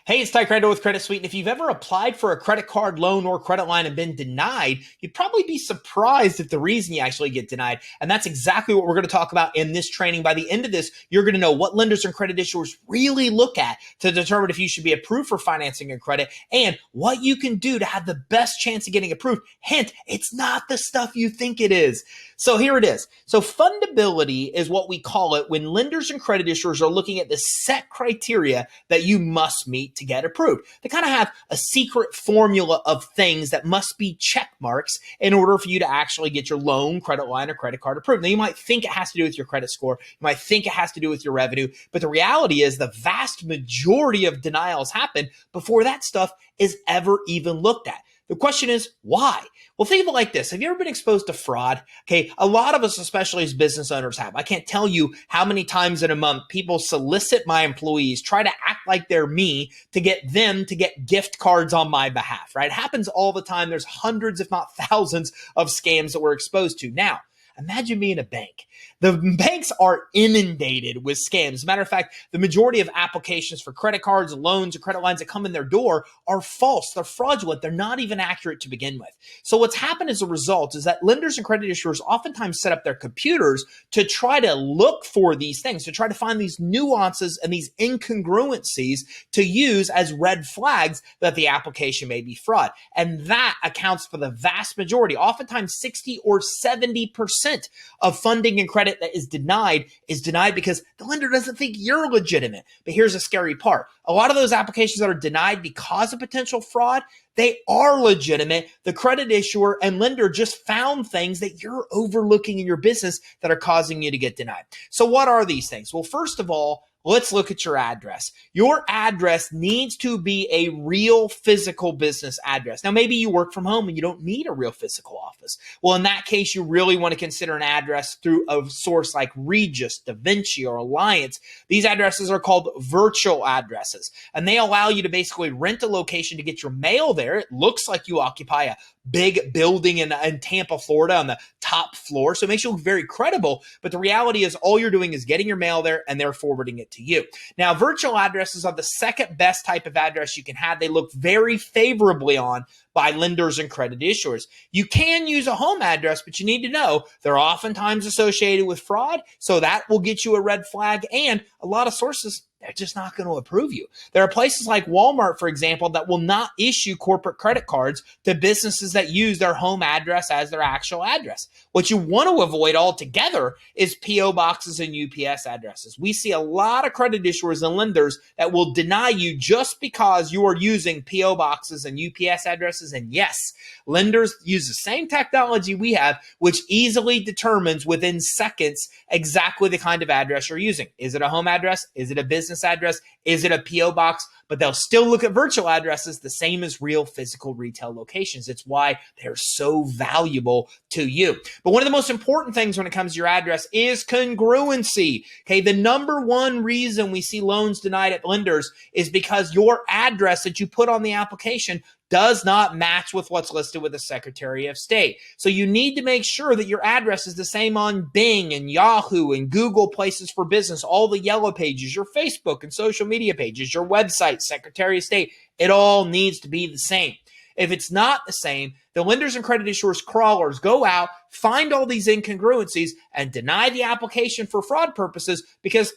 Hey, it's Ty Crandall with Credit Suite. And if you've ever applied for a credit card, loan, or credit line and been denied, you'd probably be surprised at the reason you actually get denied. And that's exactly what we're going to talk about in this training. By the end of this, you're going to know what lenders and credit issuers really look at to determine if you should be approved for financing and credit and what you can do to have the best chance of getting approved. Hint, it's not the stuff you think it is. So here it is. So fundability is what we call it when lenders and credit issuers are looking at the set criteria that you must meet to get approved. They kind of have a secret formula of things that must be check marks in order for you to actually get your loan, credit line, or credit card approved. Now, you might think it has to do with your credit score. You might think it has to do with your revenue. But the reality is the vast majority of denials happen before that stuff is ever even looked at. The question is, why? Well, think of it like this. Have you ever been exposed to fraud? Okay, a lot of us, especially as business owners, have. I can't tell you how many times in a month people solicit my employees, try to act like they're me to get them to get gift cards on my behalf, right? It happens all the time. There's hundreds, if not thousands, of scams that we're exposed to. Now, imagine being a bank. The banks are inundated with scams. As a matter of fact, the majority of applications for credit cards, loans, or credit lines that come in their door are false. They're fraudulent. They're not even accurate to begin with. So what's happened as a result is that lenders and credit issuers oftentimes set up their computers to try to look for these things, to try to find these nuances and these incongruencies to use as red flags that the application may be fraud. And that accounts for the vast majority, oftentimes 60 or 70% of funding and credit that is denied because the lender doesn't think you're legitimate. But here's the scary part. A lot of those applications that are denied because of potential fraud, they are legitimate. The credit issuer and lender just found things that you're overlooking in your business that are causing you to get denied. So what are these things? Well, first of all, let's look at your address. Your address needs to be a real physical business address. Now, maybe you work from home and you don't need a real physical office. Well, in that case, you really want to consider an address through a source like Regis, DaVinci, or Alliance. These addresses are called virtual addresses, and they allow you to basically rent a location to get your mail there. It looks like you occupy a big building in Tampa, Florida on the top floor. So it makes you look very credible. But the reality is all you're doing is getting your mail there and they're forwarding it to you. Now, virtual addresses are the second best type of address you can have. They look very favorably on by lenders and credit issuers. You can use a home address, but you need to know they're oftentimes associated with fraud. So that will get you a red flag. And a lot of sources, they're just not going to approve you. There are places like Walmart, for example, that will not issue corporate credit cards to businesses that use their home address as their actual address. What you want to avoid altogether is P.O. boxes and UPS addresses. We see a lot of credit issuers and lenders that will deny you just because you are using P.O. boxes and UPS addresses. And yes, lenders use the same technology we have, which easily determines within seconds exactly the kind of address you're using. Is it a home address? Is it a business address? Is it a P.O. box? But they'll still look at virtual addresses the same as real physical retail locations. It's why they're so valuable to you. But one of the most important things when it comes to your address is congruency. Okay, the number one reason we see loans denied at lenders is because your address that you put on the application does not match with what's listed with the Secretary of State. So you need to make sure that your address is the same on Bing and Yahoo and Google Places for Business, all the yellow pages, your Facebook and social media pages, your website, Secretary of State. It all needs to be the same. If it's not the same, the lenders and credit issuers crawlers go out, find all these incongruencies, and deny the application for fraud purposes because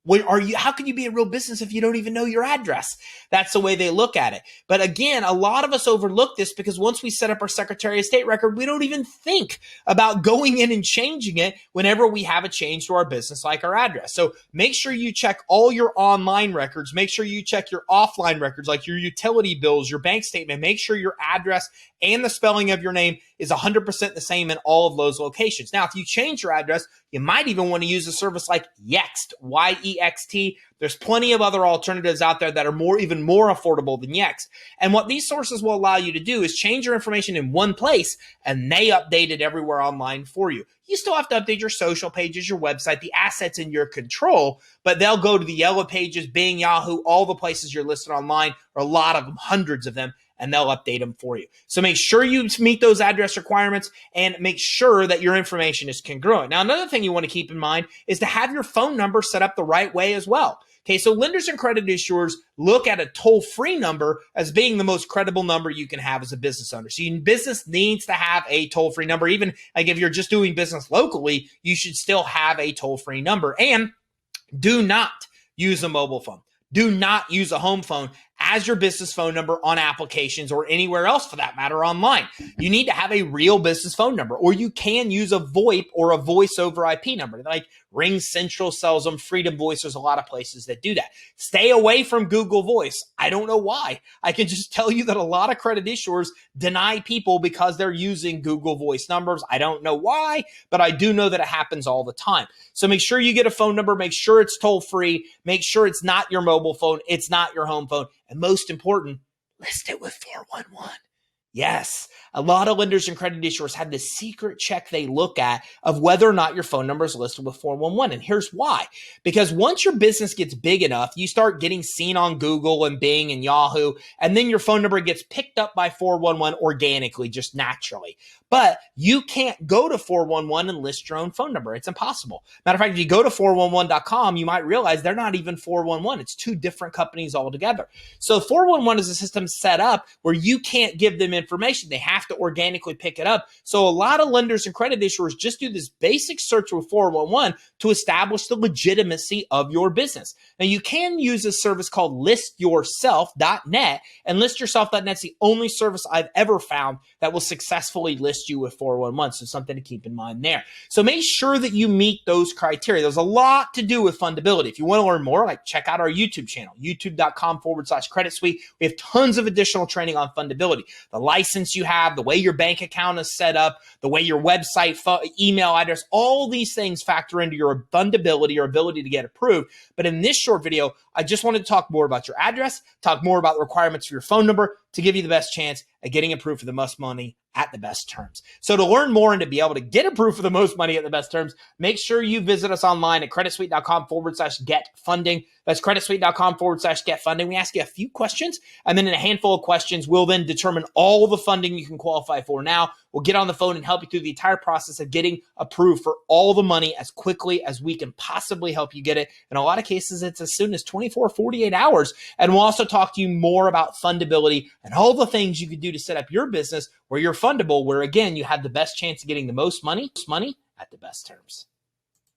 how can you be a real business if you don't even know your address? That's the way they look at it. But again, a lot of us overlook this because once we set up our Secretary of State record, we don't even think about going in and changing it whenever we have a change to our business like our address. So make sure you check all your online records. Make sure you check your offline records like your utility bills, your bank statement. Make sure your address and the spelling of your name is 100% the same in all of those locations. Now, if you change your address, you might even want to use a service like Yext, Y-E-X-T. There's plenty of other alternatives out there that are even more affordable than Yext. And what these sources will allow you to do is change your information in one place, and they update it everywhere online for you. You still have to update your social pages, your website, the assets in your control, but they'll go to the yellow pages, Bing, Yahoo, all the places you're listed online, or a lot of them, hundreds of them, and they'll update them for you. So make sure you meet those address requirements and make sure that your information is congruent. Now, another thing you want to keep in mind is to have your phone number set up the right way as well. Okay, so lenders and credit issuers look at a toll-free number as being the most credible number you can have as a business owner. So your business needs to have a toll-free number. Even like if you're just doing business locally, you should still have a toll-free number. And do not use a mobile phone. Do not use a home phone as your business phone number on applications or anywhere else for that matter online. You need to have a real business phone number, or you can use a VoIP or a voice over IP number. Like Ring Central sells them, Freedom Voice, there's a lot of places that do that. Stay away from Google Voice. I don't know why. I can just tell you that a lot of credit issuers deny people because they're using Google Voice numbers. I don't know why, but I do know that it happens all the time. So make sure you get a phone number, make sure it's toll free, make sure it's not your mobile phone, it's not your home phone, and most important, list it with 411. Yes, a lot of lenders and credit issuers have this secret check they look at of whether or not your phone number is listed with 411. And here's why. Because once your business gets big enough, you start getting seen on Google and Bing and Yahoo, and then your phone number gets picked up by 411 organically, just naturally. But you can't go to 411 and list your own phone number. It's impossible. Matter of fact, if you go to 411.com, you might realize they're not even 411. It's two different companies altogether. So 411 is a system set up where you can't give them information. They have to organically pick it up. So a lot of lenders and credit issuers just do this basic search with 411 to establish the legitimacy of your business. Now, you can use a service called listyourself.net, and listyourself.net is the only service I've ever found that will successfully list you with 411. So something to keep in mind there. So make sure that you meet those criteria. There's a lot to do with Fundability. If you want to learn more, like check out our YouTube channel, youtube.com/credit suite. We have tons of additional training on Fundability. The license you have, the way your bank account is set up, the way your website, email address, all these things factor into your Fundability, your ability to get approved. But in this short video, I just wanted to talk more about your address, talk more about the requirements for your phone number to give you the best chance at getting approved for the most money at the best terms. So to learn more and to be able to get approved for the most money at the best terms, make sure you visit us online at creditsuite.com/get funding. That's creditsuite.com/get funding. We ask you a few questions, and then in a handful of questions, we'll then determine all the funding you can qualify for now. We'll get on the phone and help you through the entire process of getting approved for all the money as quickly as we can possibly help you get it. In a lot of cases, it's as soon as 24, 48 hours. And we'll also talk to you more about Fundability and all the things you can do to set up your business where you're fundable, where again, you have the best chance of getting the most money at the best terms.